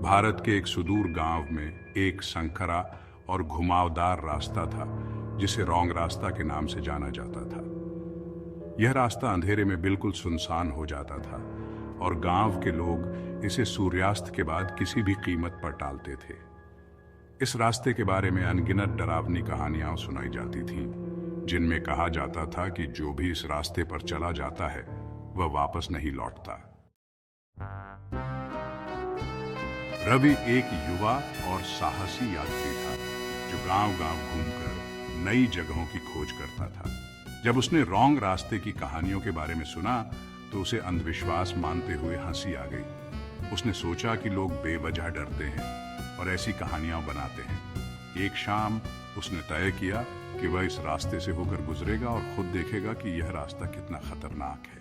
भारत के एक सुदूर गांव में एक संकरा और घुमावदार रास्ता था जिसे रॉन्ग रास्ता के नाम से जाना जाता था। यह रास्ता अंधेरे में बिल्कुल सुनसान हो जाता था और गांव के लोग इसे सूर्यास्त के बाद किसी भी कीमत पर टालते थे। इस रास्ते के बारे में अनगिनत डरावनी कहानियां सुनाई जाती थीं, जिनमें कहा जाता था कि जो भी इस रास्ते पर चला जाता है वह वापस नहीं लौटता। रवि एक युवा और साहसी यात्री था जो गांव-गांव घूमकर नई जगहों की खोज करता था। जब उसने रॉन्ग रास्ते की कहानियों के बारे में सुना तो उसे अंधविश्वास मानते हुए हंसी आ गई। उसने सोचा कि लोग बेवजह डरते हैं और ऐसी कहानियां बनाते हैं। एक शाम उसने तय किया कि वह इस रास्ते से होकर गुजरेगा और खुद देखेगा कि यह रास्ता कितना खतरनाक है।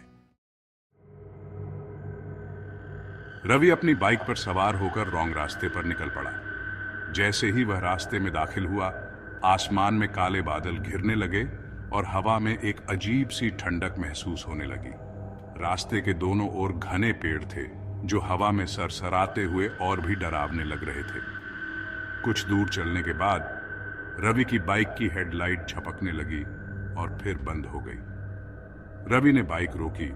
रवि अपनी बाइक पर सवार होकर रॉन्ग रास्ते पर निकल पड़ा। जैसे ही वह रास्ते में दाखिल हुआ, आसमान में काले बादल घिरने लगे और हवा में एक अजीब सी ठंडक महसूस होने लगी। रास्ते के दोनों ओर घने पेड़ थे जो हवा में सरसराते हुए और भी डरावने लग रहे थे। कुछ दूर चलने के बाद रवि की बाइक की हेडलाइट झपकने लगी और फिर बंद हो गई। रवि ने बाइक रोकी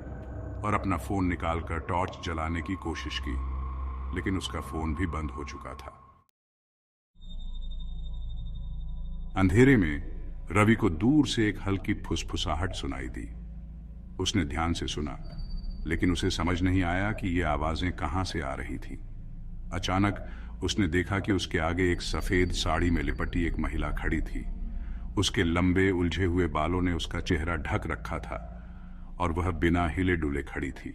और अपना फोन निकालकर टॉर्च जलाने की कोशिश की, लेकिन उसका फोन भी बंद हो चुका था। अंधेरे में रवि को दूर से एक हल्की फुसफुसाहट सुनाई दी। उसने ध्यान से सुना, लेकिन उसे समझ नहीं आया कि ये आवाजें कहां से आ रही थीं। अचानक उसने देखा कि उसके आगे एक सफेद साड़ी में लिपटी एक महिला खड़ी थी। उसके लंबे उलझे हुए बालों ने उसका चेहरा ढक रखा था और वह बिना हिले डुले खड़ी थी।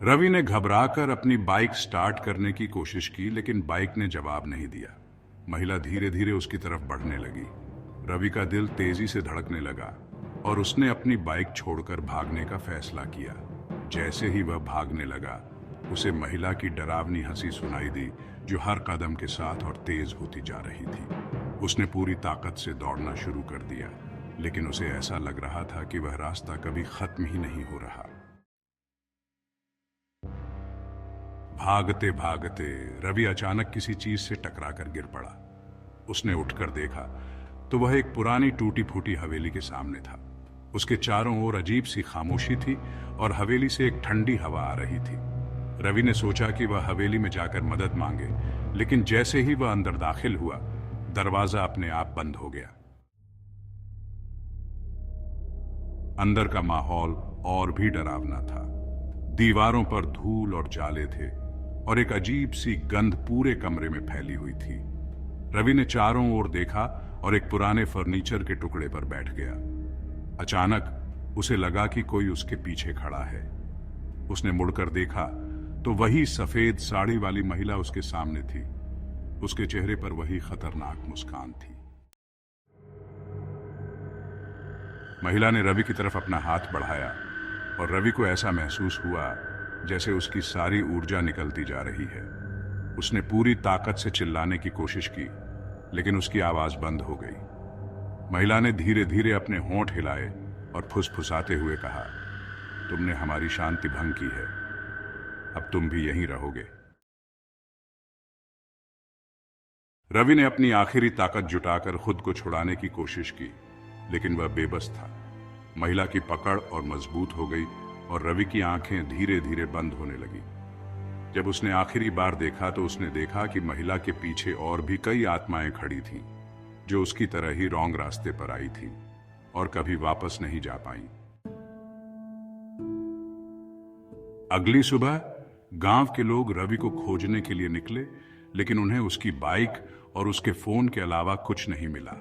रवि ने घबराकर अपनी बाइक स्टार्ट करने की कोशिश की, लेकिन बाइक ने जवाब नहीं दिया। महिला धीरे धीरे उसकी तरफ बढ़ने लगी। रवि का दिल तेजी से धड़कने लगा और उसने अपनी बाइक छोड़कर भागने का फैसला किया। जैसे ही वह भागने लगा, उसे महिला की डरावनी हंसी सुनाई दी जो हर कदम के साथ और तेज होती जा रही थी। उसने पूरी ताकत से दौड़ना शुरू कर दिया, लेकिन उसे ऐसा लग रहा था कि वह रास्ता कभी खत्म ही नहीं हो रहा। भागते भागते रवि अचानक किसी चीज से टकराकर गिर पड़ा। उसने उठकर देखा तो वह एक पुरानी टूटी फूटी हवेली के सामने था। उसके चारों ओर अजीब सी खामोशी थी और हवेली से एक ठंडी हवा आ रही थी। रवि ने सोचा कि वह हवेली में जाकर मदद मांगे, लेकिन जैसे ही वह अंदर दाखिल हुआ, दरवाजा अपने आप बंद हो गया। अंदर का माहौल और भी डरावना था। दीवारों पर धूल और जाले थे और एक अजीब सी गंध पूरे कमरे में फैली हुई थी। रवि ने चारों ओर देखा और एक पुराने फर्नीचर के टुकड़े पर बैठ गया। अचानक उसे लगा कि कोई उसके पीछे खड़ा है। उसने मुड़कर देखा तो वही सफेद साड़ी वाली महिला उसके सामने थी। उसके चेहरे पर वही खतरनाक मुस्कान थी। महिला ने रवि की तरफ अपना हाथ बढ़ाया और रवि को ऐसा महसूस हुआ जैसे उसकी सारी ऊर्जा निकलती जा रही है। उसने पूरी ताकत से चिल्लाने की कोशिश की, लेकिन उसकी आवाज बंद हो गई। महिला ने धीरे धीरे अपने होंठ हिलाए और फुसफुसाते हुए कहा, तुमने हमारी शांति भंग की है, अब तुम भी यहीं रहोगे। रवि ने अपनी आखिरी ताकत जुटाकर खुद को छुड़ाने की कोशिश की, लेकिन वह बेबस था। महिला की पकड़ और मजबूत हो गई और रवि की आंखें धीरे धीरे बंद होने लगी। जब उसने आखिरी बार देखा तो उसने देखा कि महिला के पीछे और भी कई आत्माएं खड़ी थीं, जो उसकी तरह ही रॉन्ग रास्ते पर आई थीं और कभी वापस नहीं जा पाईं। अगली सुबह गांव के लोग रवि को खोजने के लिए निकले, लेकिन उन्हें उसकी बाइक और उसके फोन के अलावा कुछ नहीं मिला।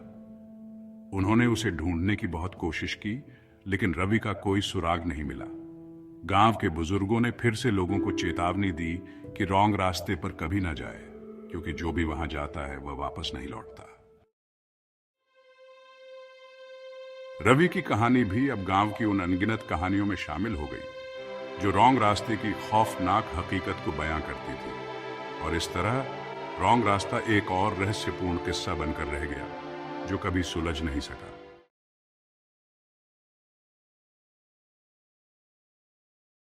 उन्होंने उसे ढूंढने की बहुत कोशिश की, लेकिन रवि का कोई सुराग नहीं मिला। गांव के बुजुर्गों ने फिर से लोगों को चेतावनी दी कि रॉन्ग रास्ते पर कभी ना जाए, क्योंकि जो भी वहां जाता है वह वापस नहीं लौटता। रवि की कहानी भी अब गांव की उन अनगिनत कहानियों में शामिल हो गई जो रॉन्ग रास्ते की खौफनाक हकीकत को बयां करती थी। और इस तरह रॉन्ग रास्ता एक और रहस्यपूर्ण किस्सा बनकर रह गया जो कभी सुलझ नहीं सका।